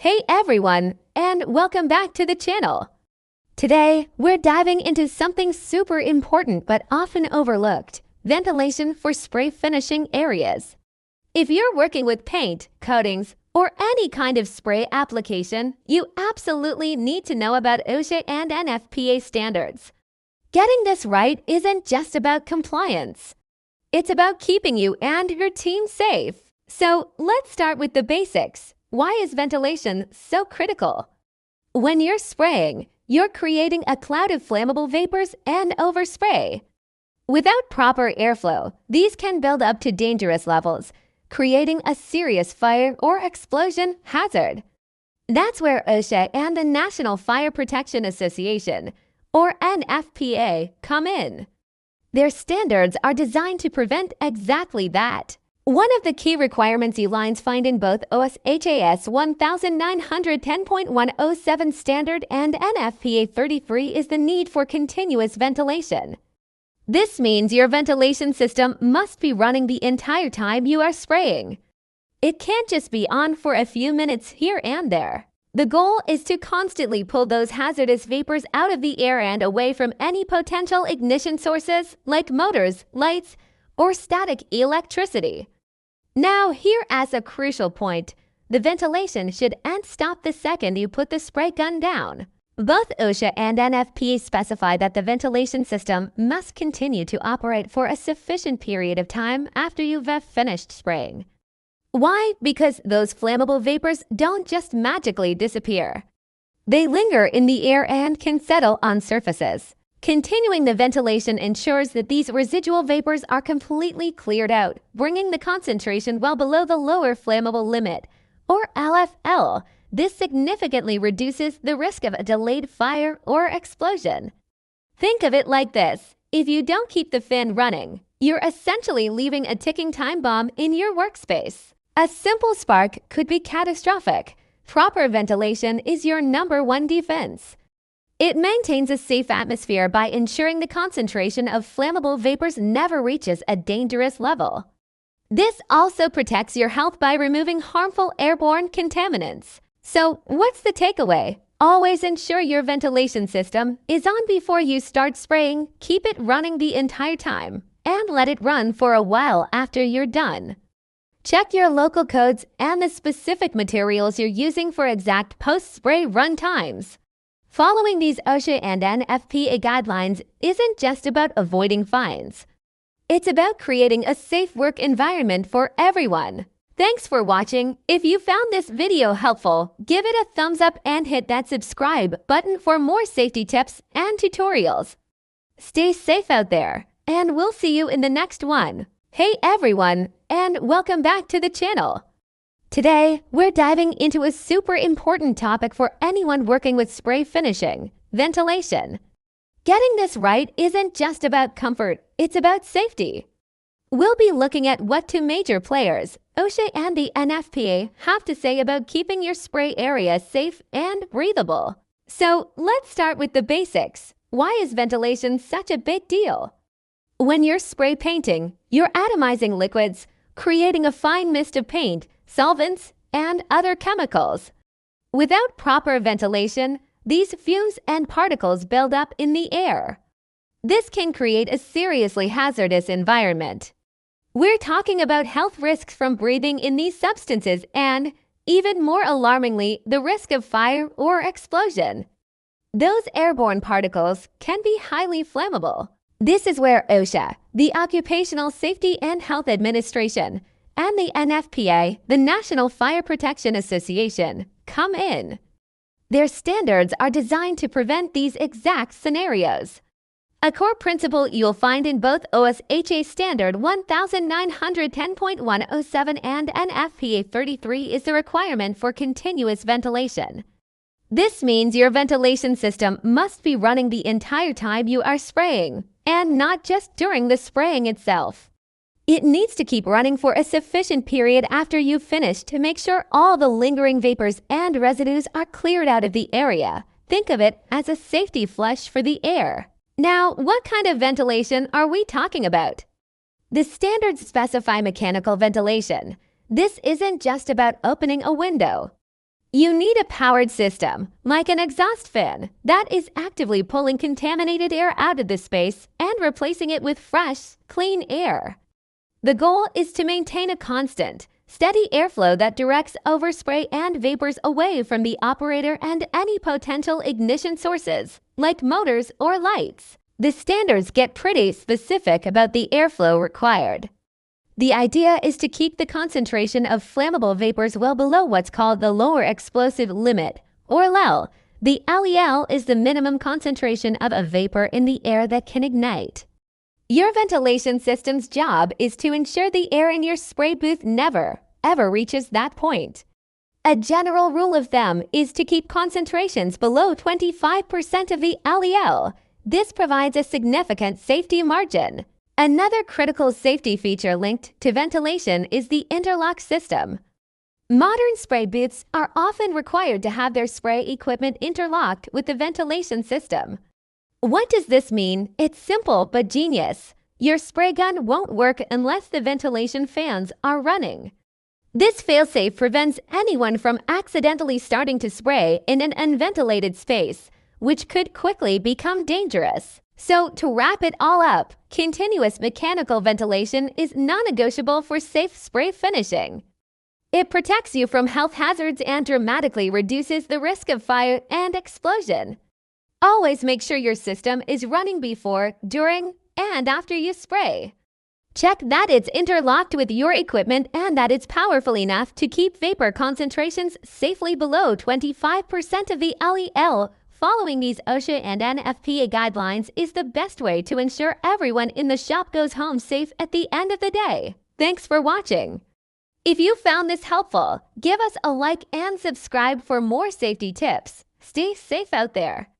Hey everyone, and welcome back to the channel. Today, we're diving into something super important but often overlooked: ventilation for spray finishing areas. If you're working with paint, coatings, or any kind of spray application, you absolutely need to know about OSHA and NFPA standards. Getting this right isn't just about compliance. It's about keeping you and your team safe. So let's start with the basics. Why is ventilation so critical? When you're spraying, you're creating a cloud of flammable vapors and overspray. Without proper airflow, these can build up to dangerous levels, creating a serious fire or explosion hazard. That's where OSHA and the National Fire Protection Association, or NFPA, come in. Their standards are designed to prevent exactly that. One of the key requirements you lines find in both CSA C22.1 Section standard and NFPA 33 is the need for continuous ventilation. This means your ventilation system must be running the entire time you are spraying. It can't just be on for a few minutes here and there. The goal is to constantly pull those hazardous vapors out of the air and away from any potential ignition sources like motors, lights, or static electricity. Now, here as a crucial point, the ventilation should end stop the second you put the spray gun down. Both OSHA and NFPA specify that the ventilation system must continue to operate for a sufficient period of time after you've finished spraying. Why? Because those flammable vapors don't just magically disappear. They linger in the air and can settle on surfaces. Continuing the ventilation ensures that these residual vapors are completely cleared out, bringing the concentration well below the lower flammable limit, or LFL. This significantly reduces the risk of a delayed fire or explosion. Think of it like this: if you don't keep the fan running, you're essentially leaving a ticking time bomb in your workspace. A simple spark could be catastrophic. Proper ventilation is your #1 defense. It maintains a safe atmosphere by ensuring the concentration of flammable vapors never reaches a dangerous level. This also protects your health by removing harmful airborne contaminants. So, what's the takeaway? Always ensure your ventilation system is on before you start spraying, keep it running the entire time, and let it run for a while after you're done. Check your local codes and the specific materials you're using for exact post-spray run times. Following these OSHA and NFPA guidelines isn't just about avoiding fines. It's about creating a safe work environment for everyone. Thanks for watching. If you found this video helpful, give it a thumbs up and hit that subscribe button for more safety tips and tutorials. Stay safe out there, and we'll see you in the next one. Hey everyone, and welcome back to the channel. Today, we're diving into a super important topic for anyone working with spray finishing: ventilation. Getting this right isn't just about comfort, it's about safety. We'll be looking at what two major players, OSHA and the NFPA, have to say about keeping your spray area safe and breathable. So, let's start with the basics. Why is ventilation such a big deal? When you're spray painting, you're atomizing liquids, creating a fine mist of paint, solvents, and other chemicals. Without proper ventilation, these fumes and particles build up in the air. This can create a seriously hazardous environment. We're talking about health risks from breathing in these substances and, even more alarmingly, the risk of fire or explosion. Those airborne particles can be highly flammable. This is where OSHA, the Occupational Safety and Health Administration, and the NFPA, the National Fire Protection Association, come in. Their standards are designed to prevent these exact scenarios. A core principle you'll find in both OSHA Standard 1910.1 Section and NFPA 33 is the requirement for continuous ventilation. This means your ventilation system must be running the entire time you are spraying, and not just during the spraying itself. It needs to keep running for a sufficient period after you've finished to make sure all the lingering vapors and residues are cleared out of the area. Think of it as a safety flush for the air. Now, what kind of ventilation are we talking about? The standards specify mechanical ventilation. This isn't just about opening a window. You need a powered system, like an exhaust fan, that is actively pulling contaminated air out of the space and replacing it with fresh, clean air. The goal is to maintain a constant, steady airflow that directs overspray and vapors away from the operator and any potential ignition sources, like motors or lights. The standards get pretty specific about the airflow required. The idea is to keep the concentration of flammable vapors well below what's called the lower explosive limit, or LEL. The LEL is the minimum concentration of a vapor in the air that can ignite. Your ventilation system's job is to ensure the air in your spray booth never, ever reaches that point. A general rule of thumb is to keep concentrations below 25% of the LEL. This provides a significant safety margin. Another critical safety feature linked to ventilation is the interlock system. Modern spray booths are often required to have their spray equipment interlocked with the ventilation system. What does this mean? It's simple but genius. Your spray gun won't work unless the ventilation fans are running. This failsafe prevents anyone from accidentally starting to spray in an unventilated space, which could quickly become dangerous. So, to wrap it all up, continuous mechanical ventilation is non-negotiable for safe spray finishing. It protects you from health hazards and dramatically reduces the risk of fire and explosion. Always make sure your system is running before, during, and after you spray. Check that it's interlocked with your equipment and that it's powerful enough to keep vapor concentrations safely below 25% of the LEL. Following these OSHA and NFPA guidelines is the best way to ensure everyone in the shop goes home safe at the end of the day. Thanks for watching. If you found this helpful, give us a like and subscribe for more safety tips. Stay safe out there.